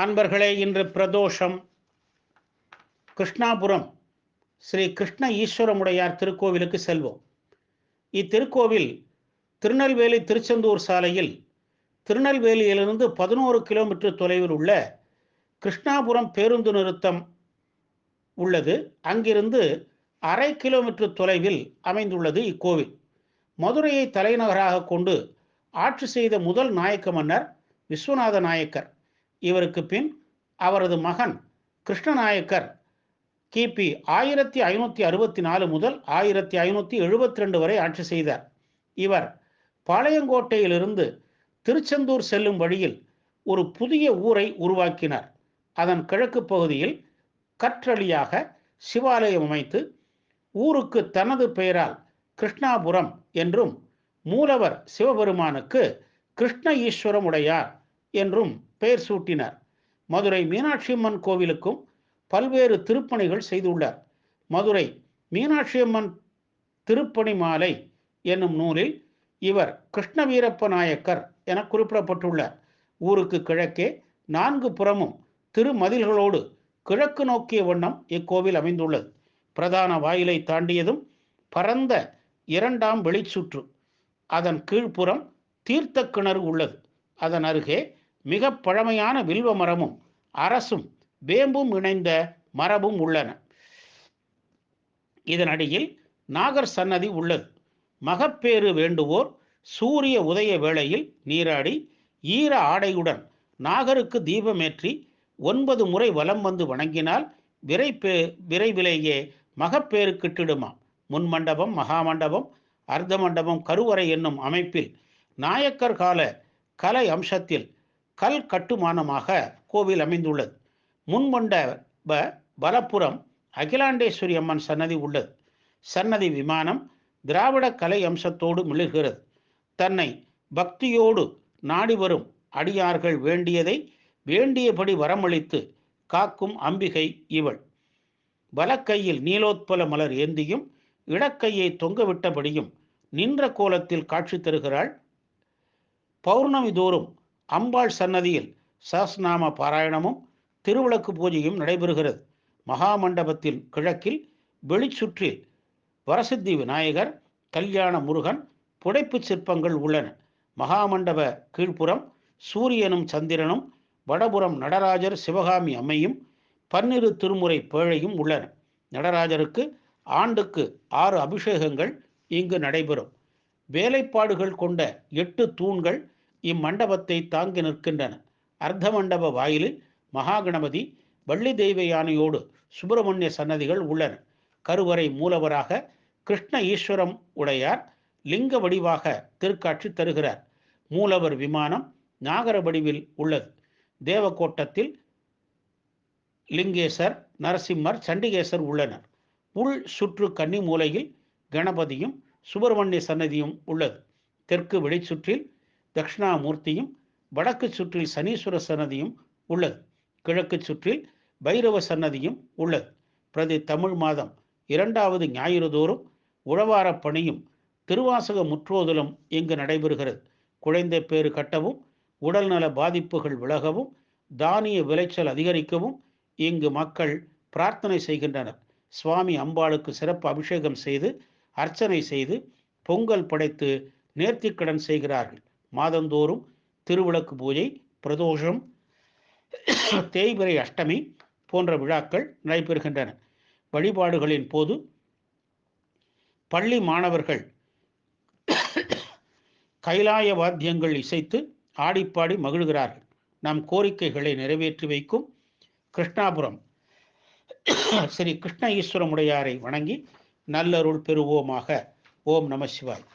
அன்பர்களே, இன்று பிரதோஷம். கிருஷ்ணாபுரம் ஸ்ரீ கிருஷ்ண ஈஸ்வரமுடையார் திருக்கோவிலுக்கு செல்வோம். இத்திருக்கோவில் திருநெல்வேலி திருச்செந்தூர் சாலையில் திருநெல்வேலியிலிருந்து 11 கிலோமீட்டர் தொலைவில் உள்ள கிருஷ்ணாபுரம் பேருந்து நிறுத்தம் உள்ளது. அங்கிருந்து 1/2 கிலோமீட்டர் தொலைவில் அமைந்துள்ளது இக்கோவில். மதுரையை தலைநகராக கொண்டு ஆட்சி செய்த முதல் நாயக்க மன்னர் விஸ்வநாத நாயக்கர். இவருக்கு பின் அவரது மகன் கிருஷ்ணநாயக்கர் கிபி 1564 முதல் 1572 வரை ஆட்சி செய்தார். இவர் பாளையங்கோட்டையிலிருந்து திருச்செந்தூர் செல்லும் வழியில் ஒரு புதிய ஊரை உருவாக்கினார். அதன் கிழக்கு பகுதியில் கற்றளியாக சிவாலயம் அமைத்து ஊருக்கு தனது பெயரால் கிருஷ்ணாபுரம் என்றும் மூலவர் சிவபெருமானுக்கு கிருஷ்ண ஈஸ்வரமுடையார் என்றும் பெயர் சூட்டினார். மதுரை மீனாட்சியம்மன் கோவிலுக்கும் பல்வேறு திருப்பணிகள் செய்துள்ளார். மதுரை மீனாட்சியம்மன் திருப்பணி மாலை என்னும் நூலில் இவர் கிருஷ்ண வீரப்ப நாயக்கர் என குறிப்பிடப்பட்டுள்ளார். ஊருக்கு கிழக்கே 4 புறமும் திருமதில்களோடு கிழக்கு நோக்கிய வண்ணம் இக்கோவில் அமைந்துள்ளது. பிரதான வாயிலை தாண்டியதும் பரந்த 2ஆம் வெளிச்சுற்று. அதன் கீழ்ப்புறம் தீர்த்த கிணறு உள்ளது. அதன் அருகே மிக பழமையான வில்வ மரமும் அரசும் வேம்பும் இணைந்த மரபும் உள்ளன. இதனடியில் நாகர் சன்னதி உள்ளது. மகப்பேறு வேண்டுவோர் சூரிய உதய வேளையில் நீராடி ஈர ஆடையுடன் நாகருக்கு தீபமேற்றி 9 முறை வலம் வந்து வணங்கினால் விரைவிலேயே மகப்பேறு கிட்டிடுமாம். முன்மண்டபம், மகாமண்டபம், அர்த்த மண்டபம், கருவறை என்னும் அமைப்பில் நாயக்கர் கால கலை அம்சத்தில் கல் கட்டுமானமாக கோவில் அமைந்துள்ளது. முன்மண்டப வலப்புறம் அகிலாண்டேஸ்வரி அம்மன் சன்னதி உள்ளது. சன்னதி விமானம் திராவிட கலை அம்சத்தோடு மிளிர்கிறது. தன்னை பக்தியோடு நாடி வரும் அடியார்கள் வேண்டியதை வேண்டியபடி வரமளித்து காக்கும் அம்பிகை இவள். வலக்கையில் நீலோத்பல மலர் ஏந்தியும் இடக்கையை தொங்கவிட்டபடியும் நின்ற கோலத்தில் காட்சி தருகிறாள். பௌர்ணமி தோறும் அம்பாள் சன்னதியில் சஹஸ்ரநாம பாராயணமும் திருவிளக்கு பூஜையும் நடைபெறுகிறது. மகாமண்டபத்தின் கிழக்கில் வெளிச்சுற்றில் வரசித்தி விநாயகர், கல்யாண முருகன் புடைப்பு சிற்பங்கள் உள்ளன. மகாமண்டப கீழ்ப்புறம் சூரியனும் சந்திரனும், வடபுறம் நடராஜர், சிவகாமி அம்மையும் 12 திருமுறை பேழையும் உள்ளன. நடராஜருக்கு ஆண்டுக்கு 6 அபிஷேகங்கள் இங்கு நடைபெறும். வேலைப்பாடுகள் கொண்ட 8 தூண்கள் இம்மண்டபத்தை தாங்கி நிற்கின்றன. அர்த்த மண்டப வாயிலில் மகாகணபதி, வள்ளி தெய்வ யானையோடு சுப்பிரமணிய சன்னதிகள் உள்ளன. கருவறை மூலவராக கிருஷ்ண ஈஸ்வரம் உடையார் லிங்க வடிவாக திருக்காட்சி தருகிறார். மூலவர் விமானம் நாகர வடிவில் உள்ளது. தேவக்கோட்டத்தில் லிங்கேசர், நரசிம்மர், சண்டிகேசர் உள்ளனர். உள் சுற்று கன்னி மூலையில் கணபதியும் சுப்பிரமணிய சன்னதியும் உள்ளது. தெற்கு வெளிச்சுற்றில் தட்சிணாமூர்த்தியும், வடக்கு சுற்றில் சனீஸ்வர சன்னதியும் உள்ளது. கிழக்கு சுற்றில் பைரவ சன்னதியும் உள்ளது. பிரதி தமிழ் மாதம் 2வது ஞாயிறு தோறும் உழவார பணியும் திருவாசக முற்றோதலும் இங்கு நடைபெறுகிறது. குழந்தை பேறு கட்டவும், உடல்நல பாதிப்புகள் விலகவும், தானிய விளைச்சல் அதிகரிக்கவும் இங்கு மக்கள் பிரார்த்தனை செய்கின்றனர். சுவாமி அம்பாளுக்கு சிறப்பு அபிஷேகம் செய்து, அர்ச்சனை செய்து, பொங்கல் படைத்து நேர்த்திக்கடன் செய்கிறார்கள். மாதந்தோறும் திருவிளக்கு பூஜை, பிரதோஷம், தேய்பிறை அஷ்டமி போன்ற விழாக்கள் நடைபெறுகின்றன. வழிபாடுகளின் போது பள்ளி மாணவர்கள் கைலாய வாத்தியங்கள் இசைத்து ஆடிப்பாடி மகிழ்கிறார்கள். நம் கோரிக்கைகளை நிறைவேற்றி வைக்கும் கிருஷ்ணாபுரம் ஸ்ரீ கிருஷ்ண ஈஸ்வரமுடையாரை வணங்கி நல்லருள் பெறுவோமாக. ஓம் நம சிவாய்.